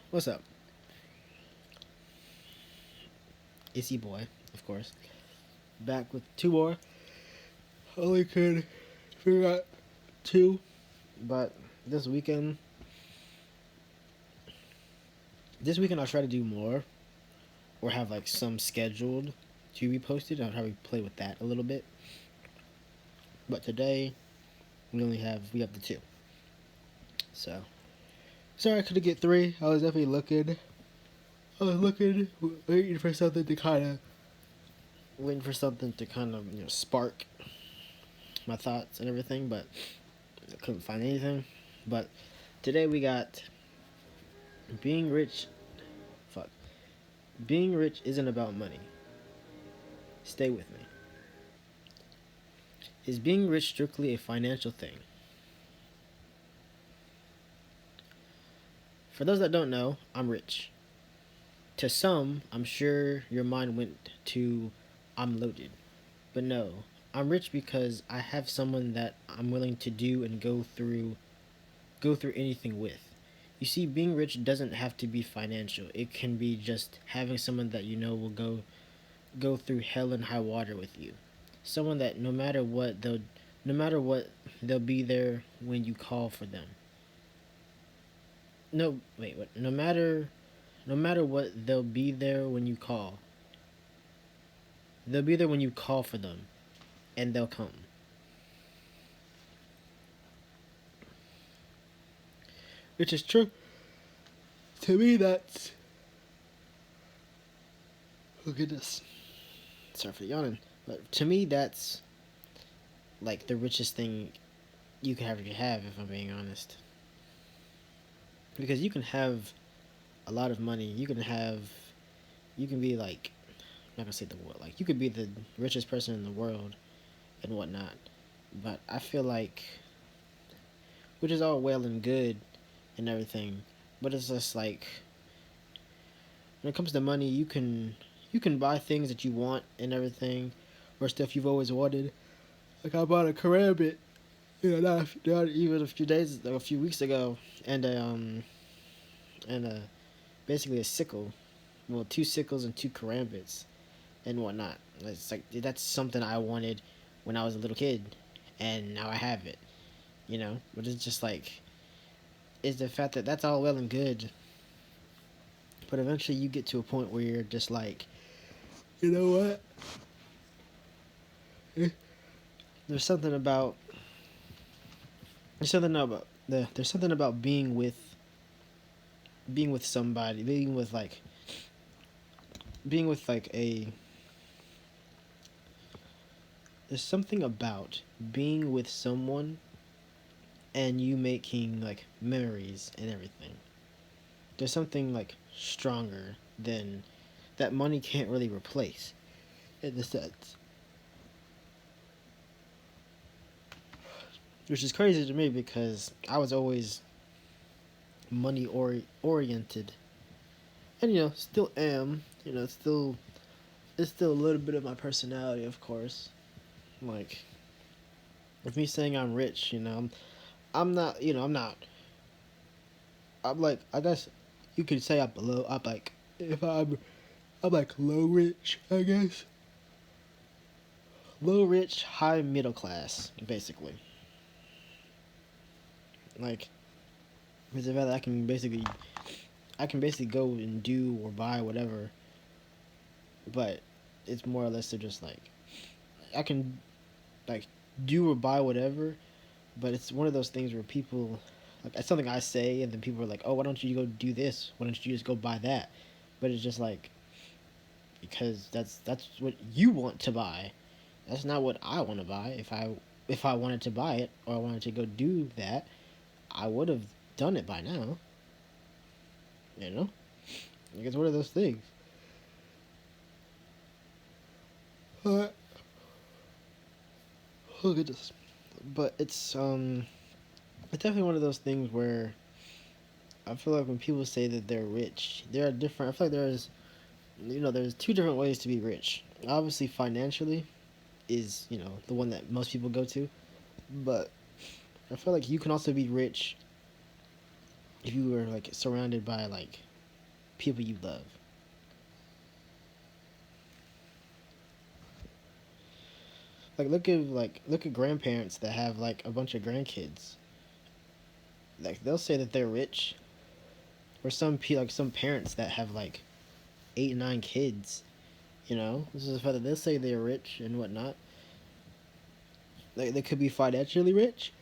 What's up? It's your boy, of course. Back with two more. Only could figure out two, but this weekend, this weekend I'll try to do more, or have like some scheduled to be posted. I'll probably play with that a little bit. But today we have the two. So sorry I couldn't get three. I was definitely looking. I was looking, waiting for something to kind of, spark my thoughts and everything, but I couldn't find anything. But today we got being rich. Fuck. Being rich isn't about money. Stay with me. Is being rich strictly a financial thing? For those that don't know, I'm rich. To some, I'm sure your mind went to I'm loaded. But no, I'm rich because I have someone that I'm willing to do and go through anything with. You see, being rich doesn't have to be financial. It can be just having someone that you know will go through hell and high water with you. Someone that no matter what they'll be there when you call for them. No, wait, what? No matter what, they'll be there when you call. They'll be there when you call for them, and they'll come. Which is true. To me, that's. Oh goodness. Sorry for yawning. But to me, that's like the richest thing you could ever have, if I'm being honest. Because you can have a lot of money. You can be like, I'm not gonna say the world. Like, you could be the richest person in the world and whatnot. But I feel like, which is all well and good and everything, but it's just like when it comes to money, you can buy things that you want and everything, or stuff you've always wanted. Like I bought a Karambit, not even a few weeks ago, and basically a sickle, well, two sickles and two Karambits and whatnot. It's like that's something I wanted when I was a little kid, and now I have it. But it's just like it's the fact that that's all well and good, but eventually you get to a point where you're just like, you know what? There's something about there's something about being with somebody, being with like a there's something about being with someone and you making like memories and everything. There's something like stronger than that money can't really replace in the sense. Which is crazy to me because I was always money oriented, and still am. It's still a little bit of my personality, of course. Like, with me saying I'm rich, I'm not. I'm not. I'm like, I guess you could say I'm below. I'm like, if I'm like low rich, I guess. Low rich, high middle class, basically. Like, it's the fact that I can basically go and do or buy whatever, but it's more or less to just like I can like do or buy whatever, but it's one of those things where people like it's something I say and then people are like, "Oh, why don't you go do this? Why don't you just go buy that?" But it's just like because that's what you want to buy. That's not what I want to buy. If I wanted to buy it or I wanted to go do that, I would have done it by now. You know, like it's one of those things. Uh, Look at this, but it's definitely one of those things where I feel like when people say that they're rich, there are different. I feel like there's two different ways to be rich. Obviously, financially is the one that most people go to, but I feel like you can also be rich if you were like surrounded by like people you love. Like look at grandparents that have like a bunch of grandkids. Like they'll say that they're rich, or like some parents that have like 8 9 kids. You know, this is the fact that they'll say they're rich and whatnot. Like they could be financially rich.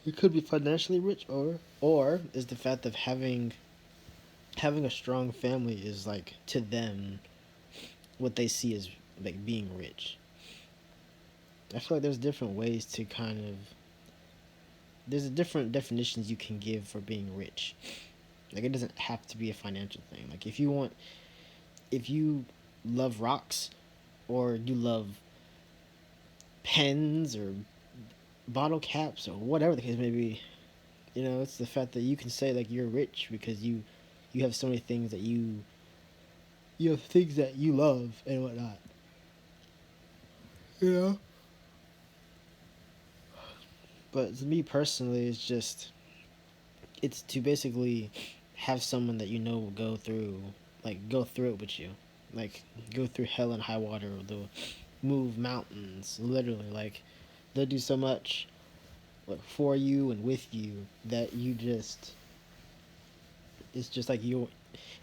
It could be financially rich, or is the fact of having a strong family is like to them what they see as like being rich. I feel like there's different ways to kind of there's different definitions you can give for being rich. Like it doesn't have to be a financial thing. Like if you love rocks or you love pens or bottle caps or whatever the case may be, you know, it's the fact that you can say like you're rich because you have so many things that you have things that you love and whatnot. You know? But to me personally, it's to basically have someone that you know will go through it with you, like go through hell and high water. They'll move mountains, literally. Like they'll do so much, like for you and with you that you just it's just like you.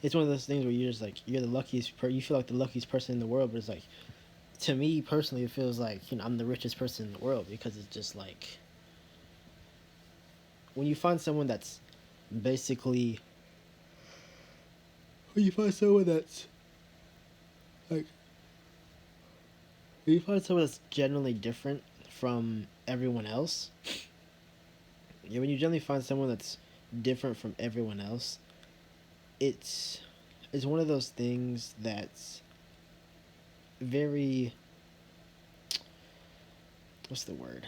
It's one of those things where you're just like you're the you feel like the luckiest person in the world, but it's like to me personally, it feels like I'm the richest person in the world because it's just like when you find someone that's basically when you find someone that's like when you find someone that's generally different from everyone else. Yeah, when you generally find someone that's different from everyone else, it's it's one of those things that's very what's the word?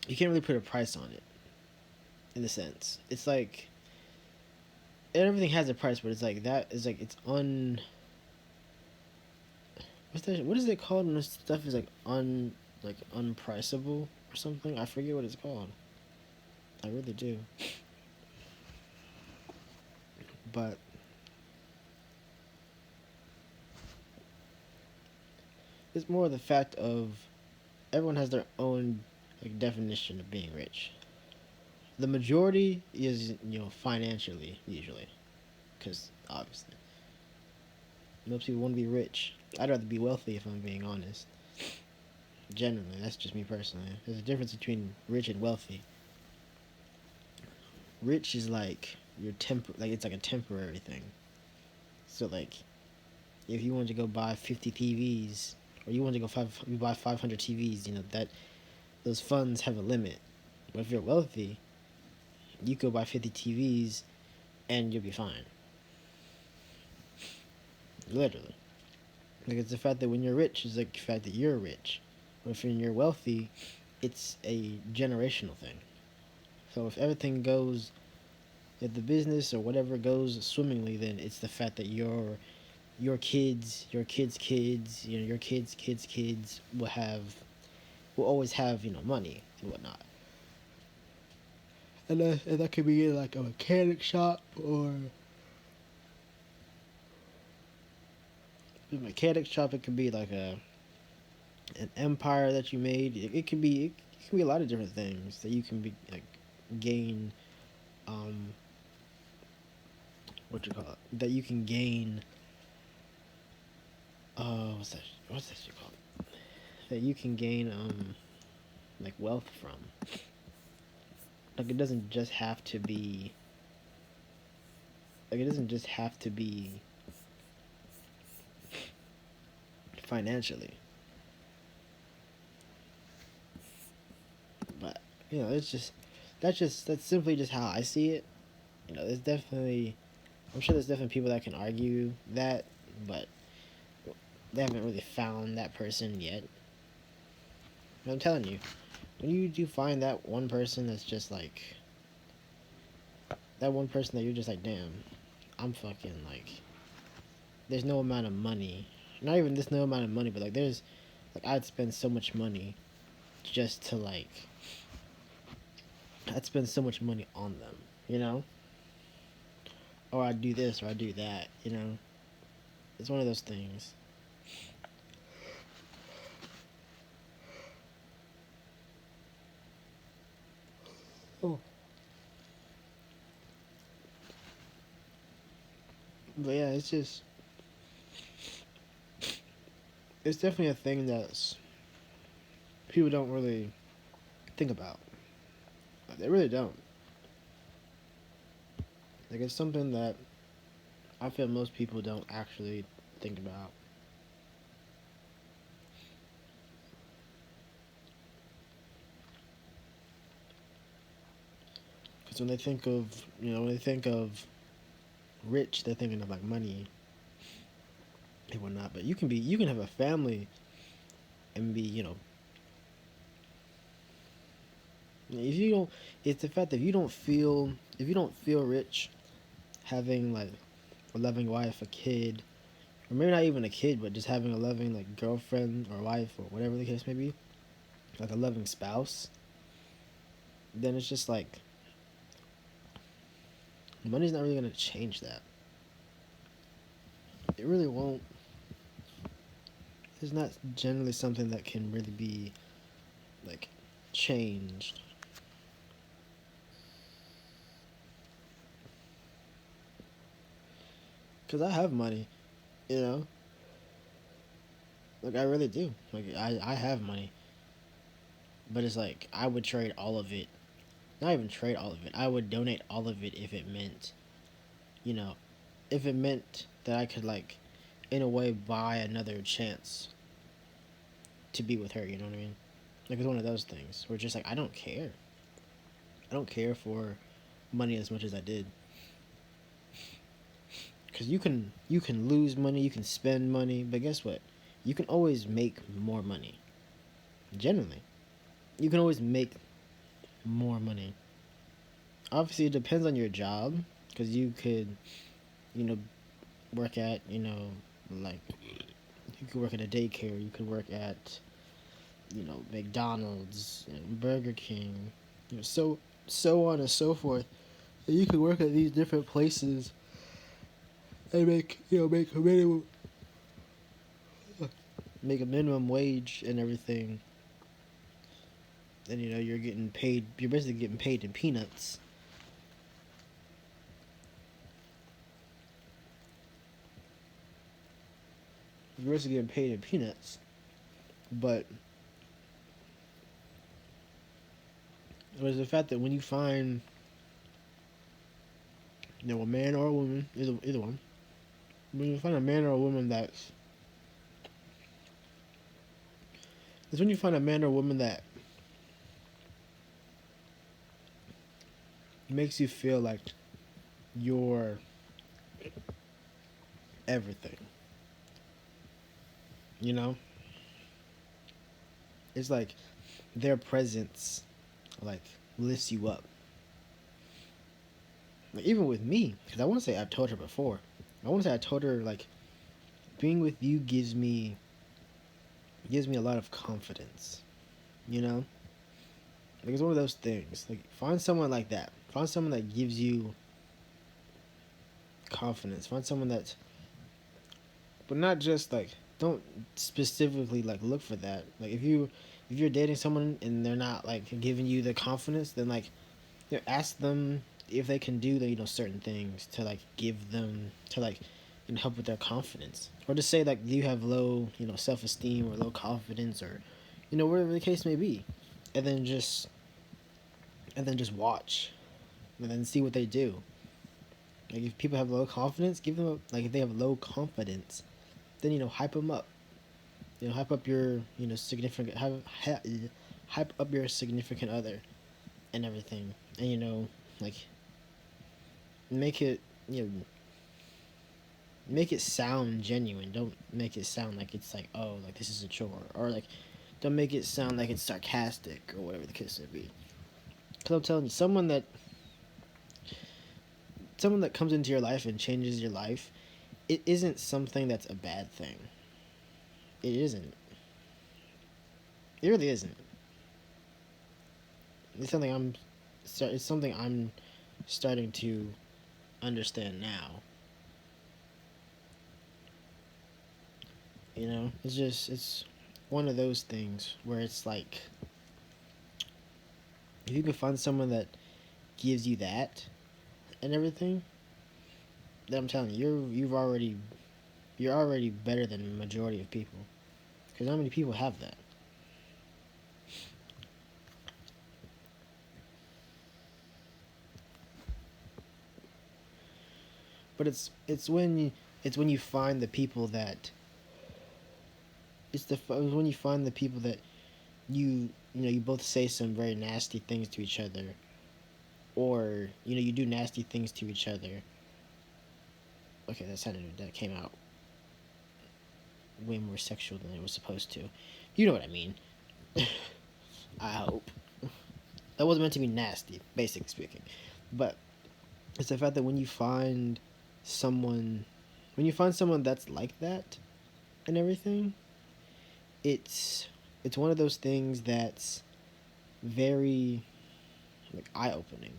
You can't really put a price on it in a sense. It's like everything has a price, but it's like that is like it's what's that? What is it called when this stuff is like unpriceable or something? I forget what it's called. I really do. But it's more the fact of everyone has their own like definition of being rich. The majority is financially usually, because obviously most people want to be rich. I'd rather be wealthy if I'm being honest. Generally, that's just me personally. There's a difference between rich and wealthy. Rich is like like it's like a temporary thing. So like if you want to go buy 50 TVs or you want to you buy 500 TVs, that those funds have a limit. But if you're wealthy, you could buy 50 TVs and you'll be fine. Literally. Like it's the fact that when you're rich, it's like the fact that you're rich. But if you're wealthy, it's a generational thing. So if everything goes, if the business or whatever goes swimmingly, then it's the fact that your kids, your kids' kids, your kids' kids will always have money and whatnot. And that could be in like a mechanic shop or a mechanic shop. It could be like an empire that you made. It can be a lot of different things that you can be like gain. What you call it? That you can gain. What's that? What's that shit called? That you can gain like wealth from. Like it doesn't just have to be. Like it doesn't just have to be financially. But that's simply just how I see it. There's definitely I'm sure there's definitely people that can argue that, but they haven't really found that person yet. And I'm telling you, when you do find that one person that's just like that one person that you're just like, damn, I'm fucking like there's no amount of money. Not even this no amount of money, but like Like I'd spend so much money just to like I'd spend so much money on them, you know? Or I'd do this or I'd do that, you know? It's one of those things. Oh. But yeah, it's just it's definitely a thing that's people don't really think about. They really don't. Like it's something that I feel most people don't actually think about. Because when they think of, when they think of rich, they're thinking of like money and whatnot. But you can have a family and be, if you don't, it's the fact that if you don't feel rich, having like a loving wife, a kid, or maybe not even a kid, but just having a loving like girlfriend or wife or whatever the case may be, like a loving spouse, then it's just like money's not really gonna change that. It really won't. It's not generally something that can really be like changed. Cause I have money, you know. Like I really do. Like I have money, but it's like I would trade all of it. Not even trade all of it. I would donate all of it if it meant, you know, if it meant that I could like, in a way, buy another chance to be with her. You know what I mean? Like it's one of those things where just like I don't care. I don't care for money as much as I did. Because you can lose money, you can spend money, but guess what? You can always make more money. Generally, you can always make more money. Obviously, it depends on your job, because you could, you know, work at, like you could work at a daycare, you could work at, McDonald's, Burger King, so on and so forth. And you could work at these different places and make a minimum wage and everything. And you're getting paid. You're basically getting paid in peanuts. You're basically getting paid in peanuts. But it was the fact that when you find, a man or a woman, either one, when you find a man or a woman it's when you find a man or a woman that makes you feel like you're everything. You know, it's like their presence, like lifts you up. Like, even with me, because I want to say I've told her before. I want to say I told her like being with you gives me a lot of confidence. You know, like it's one of those things. Like find someone like that. Find someone that gives you confidence. Find someone that's, but not just like don't specifically like look for that. Like if you're dating someone and they're not like giving you the confidence, then like ask them if they can do the certain things to like give them to like help with their confidence, or to say like you have low self esteem or low confidence, or whatever the case may be, and then just watch and then see what they do. Like if people have low confidence, give them like if they have low confidence, then hype them up. Hype up your significant hype up your significant other and everything, and like make it make it sound genuine. Don't make it sound like it's like, oh, like this is a chore, or like don't make it sound like it's sarcastic or whatever the case may be. Because I'm telling you, someone that comes into your life and changes your life, it isn't something that's a bad thing. It isn't. It really isn't. It's something it's something I'm starting to understand now. You know, it's one of those things where it's like if you can find someone that gives you that and everything, then I'm telling you, you're already better than the majority of people. Because how many people have that? But it's when you find the people that it's when you find the people that you know you both say some very nasty things to each other, or you know you do nasty things to each other. Okay, that came out way more sexual than it was supposed to. You know what I mean? I hope that wasn't meant to be nasty, basically speaking. But it's the fact that someone, when you find someone that's like that and everything, it's it's one of those things that's very like eye opening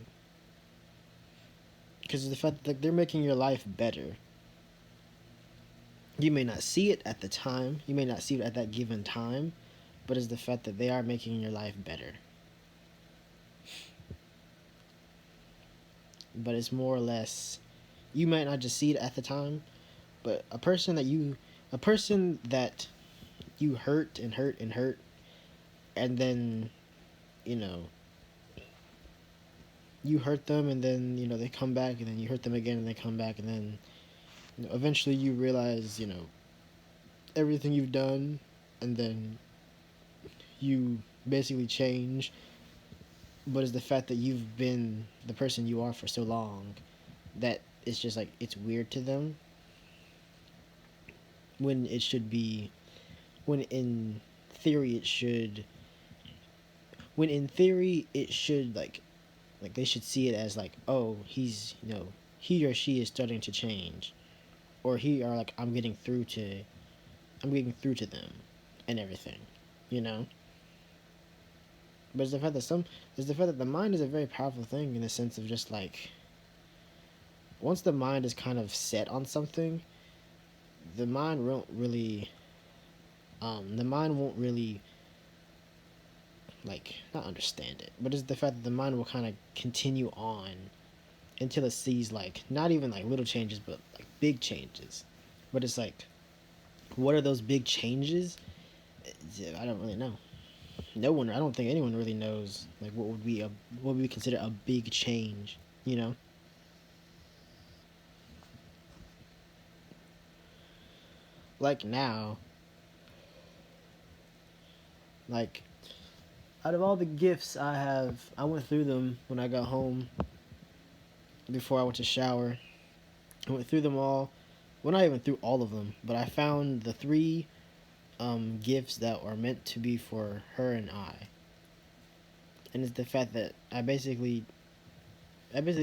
because the fact that like, they're making your life better. You may not see it at the time, you may not see it at that given time, but it's the fact that they are making your life better. But it's more or less, you might not just see it at the time, but a person that you hurt and hurt and hurt, and then you know you hurt them, and then you know they come back, and then you hurt them again, and they come back, and then you know, eventually you realize you know everything you've done, and then you basically change. But it's the fact that you've been the person you are for so long that it's just like it's weird to them when it should be when in theory it should when in theory it should like they should see it as like, oh, he's you know he or she is starting to change, or he or like I'm getting through to them and everything, you know. But it's the fact that the mind is a very powerful thing in the sense of just like once the mind is kind of set on something, the mind won't really the mind won't really like not understand it, but it's the fact that the mind will kind of continue on until it sees like not even like little changes but like big changes. But it's like what are those big changes? I don't really know. No one, I don't think anyone really knows like what would we consider a big change, you know. Like now, like out of all the gifts I have, I went through them when I got home before I went to shower. I went through them all. Well, not even through all of them, but I found the three gifts that are meant to be for her and I. And it's the fact that I basically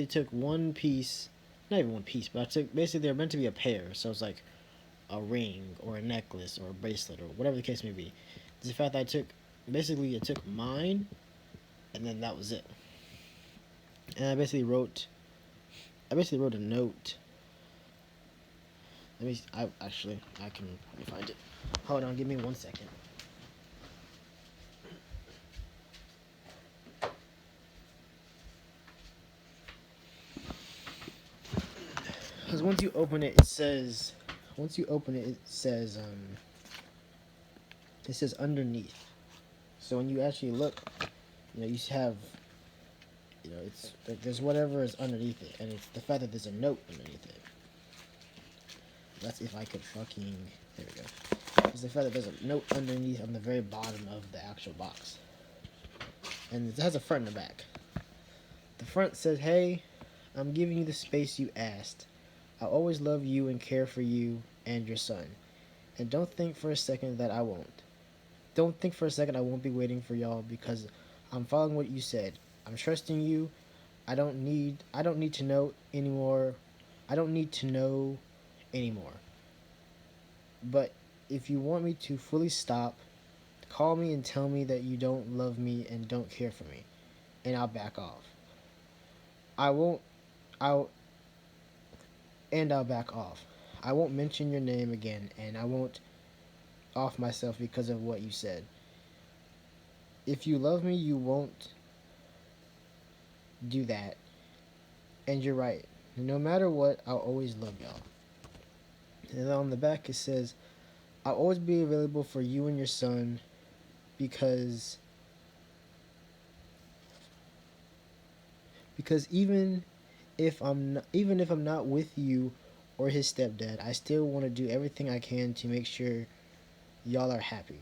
took one piece, not even one piece, but I took basically they're meant to be a pair. So it's like a ring or a necklace or a bracelet or whatever the case may be. It's the fact that I took mine, and then that was it. And I basically wrote a note. I can let me find it. Hold on, give me 1 second. Because once you open it, it says underneath. So when you actually look, you know, you have, you know, it's like there's whatever is underneath it, and it's the fact that there's a note underneath it. That's if I could fucking, there we go. It's the fact that there's a note underneath on the very bottom of the actual box, and it has a front and a back. The front says, "Hey, I'm giving you the space you asked. I'll always love you and care for you and your son. And don't think for a second that I won't. Don't think for a second I won't be waiting for y'all because I'm following what you said. I'm trusting you. I don't need to know anymore. I don't need to know anymore. But if you want me to fully stop, Call me and tell me that you don't love me and don't care for me, and I'll back off. I won't. I'll and I'll back off. I won't mention your name again, and I won't off myself because of what you said. If you love me, you won't do that. And you're right. No matter what, I'll always love y'all. And on the back it says, I'll always be available for you and your son because even if I'm not with you or his stepdad, I still want to do everything I can to make sure y'all are happy.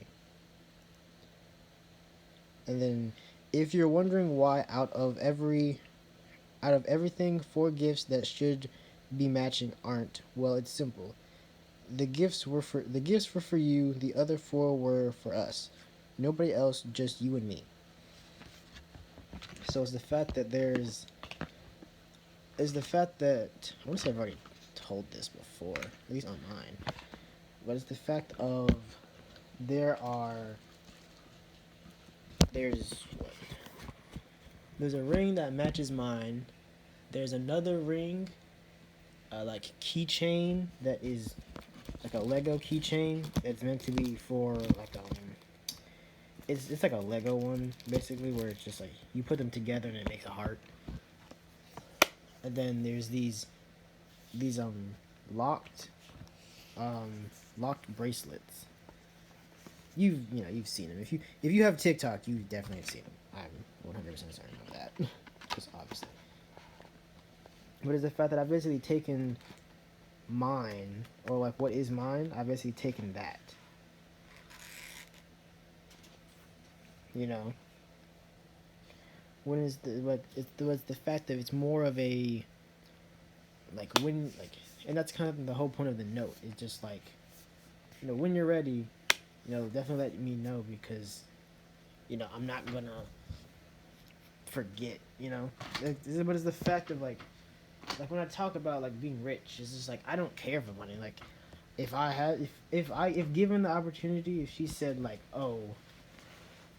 And then if you're wondering why out of everything, 4 gifts that should be matching aren't, well, it's simple. The gifts were for you, the other 4 were for us. Nobody else, just you and me. So it's the fact that I want to say I've already told this before, at least on mine. But it's the fact of there's what? There's a ring that matches mine. There's another ring, like keychain that is like a Lego keychain that's meant to be for like it's like a Lego one basically, where it's just like you put them together and it makes a heart. And then there's these locked locked bracelets. You've seen them. If you have TikTok, you definitely have seen them. I'm 100% certain of that, just obviously. But it's the fact that I've basically taken mine, or like what is mine, I've basically taken that. You know, when is it's the fact that it's more of a and that's kind of the whole point of the note. It's just like, when you're ready, definitely let me know, because I'm not gonna forget. But it's the fact of like when I talk about like being rich, it's just like I don't care for money. Like if given the opportunity, if she said like, oh,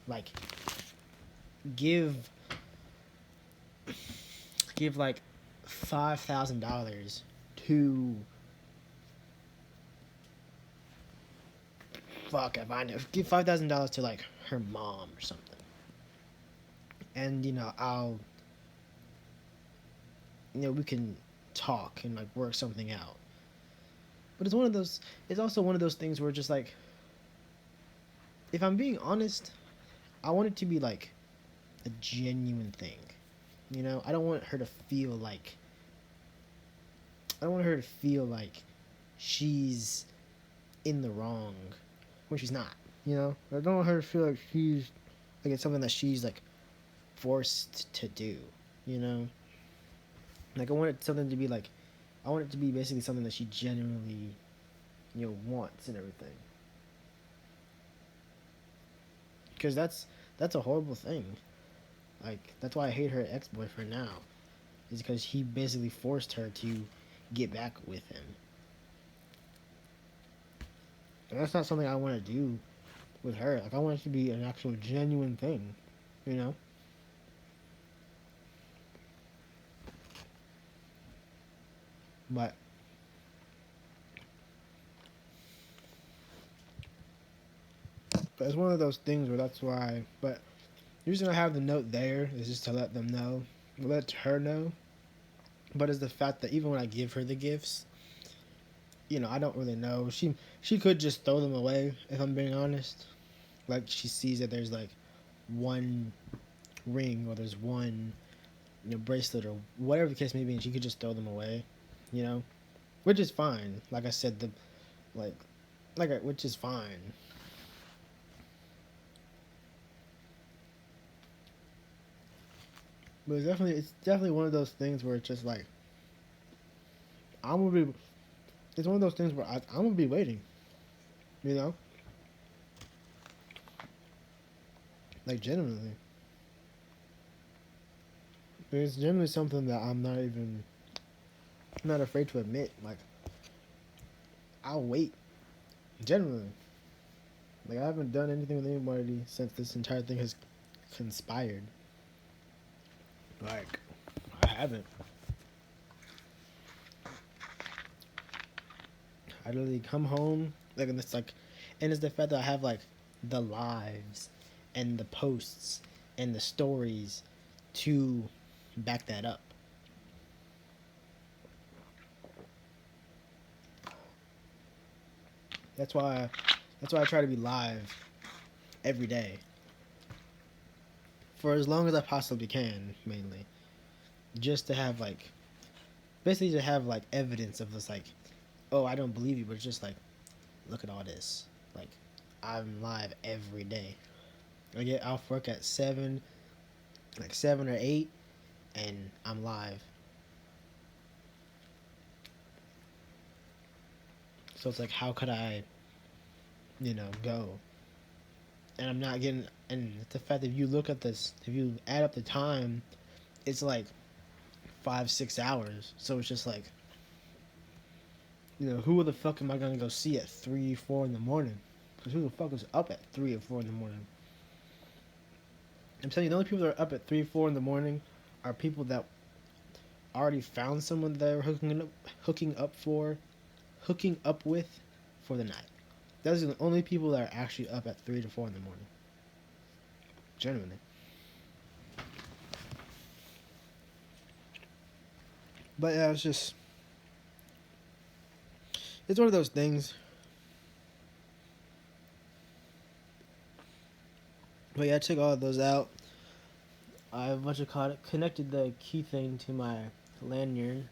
like give like $5,000 to if I know, give $5,000 to like her mom or something, and I'll we can talk and like work something out. But it's also one of those things where just like, if I'm being honest, I want it to be like a genuine thing. I don't want her to feel like she's in the wrong when she's not. I don't want her to feel like it's something that she's like forced to do. Like I want it to be basically something that she genuinely wants and everything. Because that's a horrible thing. Like that's why I hate her ex-boyfriend now, is because he basically forced her to get back with him. And that's not something I want to do with her. Like I want it to be an actual genuine thing, But it's one of those things where that's why. But the reason I have the note there is just to let her know. But it's the fact that even when I give her the gifts, I don't really know. She could just throw them away, if I'm being honest. Like she sees that there's like one ring, or there's one bracelet, or whatever the case may be, and she could just throw them away, which is fine. Like I said, which is fine. But it's definitely one of those things where it's just like I'm gonna be. It's one of those things where I'm gonna be waiting. Like genuinely. But it's generally something that I'm not afraid to admit. Like I'll wait. Genuinely. Like I haven't done anything with anybody since this entire thing has conspired. Like I haven't. I literally come home like and it's like, and it's the fact that I have like the lives and the posts and the stories to back that up. That's why I try to be live every day for as long as I possibly can, mainly just to have like basically to have like evidence of this like, oh, I don't believe you, but it's just like, look at all this. Like I'm live every day. I get off work at 7, like 7 or 8, and I'm live. So it's like, how could I, go? And I'm not getting. And the fact that if you look at this, if you add up the time, it's like 5, 6 hours. So it's just like, who the fuck am I gonna go see at 3, 4 in the morning? Because who the fuck is up at 3 or 4 in the morning? I'm telling you, the only people that are up at 3, 4 in the morning are people that already found someone that they're hooking up with for the night. Those are the only people that are actually up at 3 to 4 in the morning. Genuinely. But yeah, it's one of those things. But yeah, I took all of those out. I connected the key thing to my lanyard.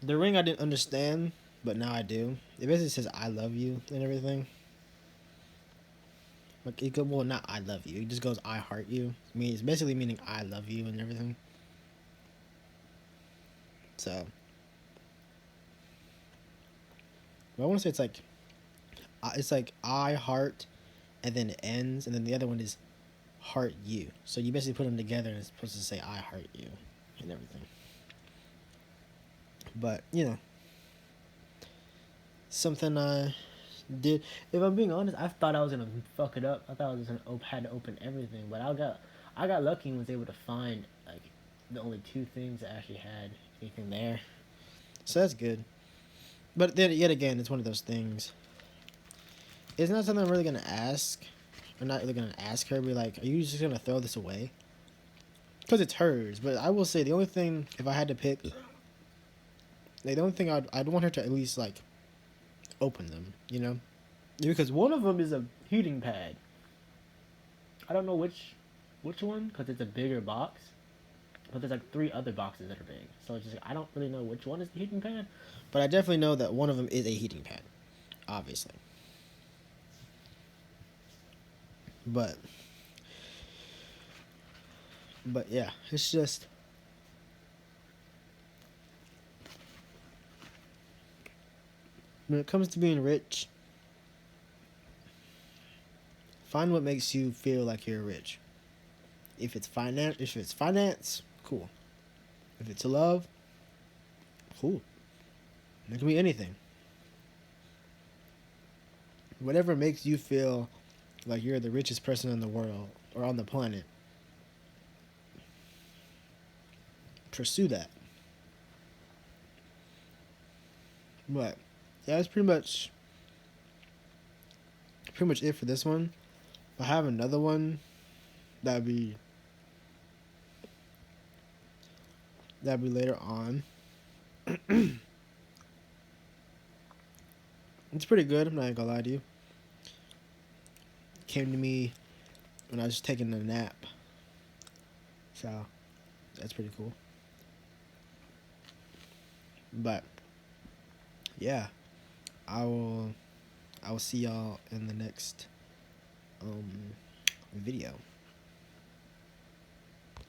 The ring I didn't understand, but now I do. It basically says "I love you" and everything. Like it goes, well, not "I love you." It just goes "I heart you." I mean, it's basically meaning "I love you" and everything. So, but I want to say it's like "I heart," and then it ends, and then the other one is "heart you." So you basically put them together, and it's supposed to say "I heart you" and everything. But something I did. If I'm being honest, I thought I was gonna fuck it up. I thought I was gonna had to open everything, but I got lucky and was able to find like the only two things that actually had anything there. So that's good. But then yet again, it's one of those things. It's not something I'm really gonna ask. I'm not really gonna ask her. Be like, are you just gonna throw this away? Because it's hers. But I will say the only thing, if I had to pick, the only thing I'd want her to at least like open them. Because one of them is a heating pad. I don't know which one because it's a bigger box, but there's like three other boxes that are big. So it's just I don't really know which one is the heating pad, but I definitely know that one of them is a heating pad, obviously. But yeah, it's just when it comes to being rich, find what makes you feel like you're rich. If it's finance, cool. If it's love, cool. It can be anything. Whatever makes you feel like you're the richest person in the world or on the planet, pursue that. But yeah, that's pretty much it for this one. I have another one that'd be later on. It's pretty good. I'm not gonna lie to you. It came to me when I was taking a nap, so that's pretty cool. But yeah, I will see y'all in the next video.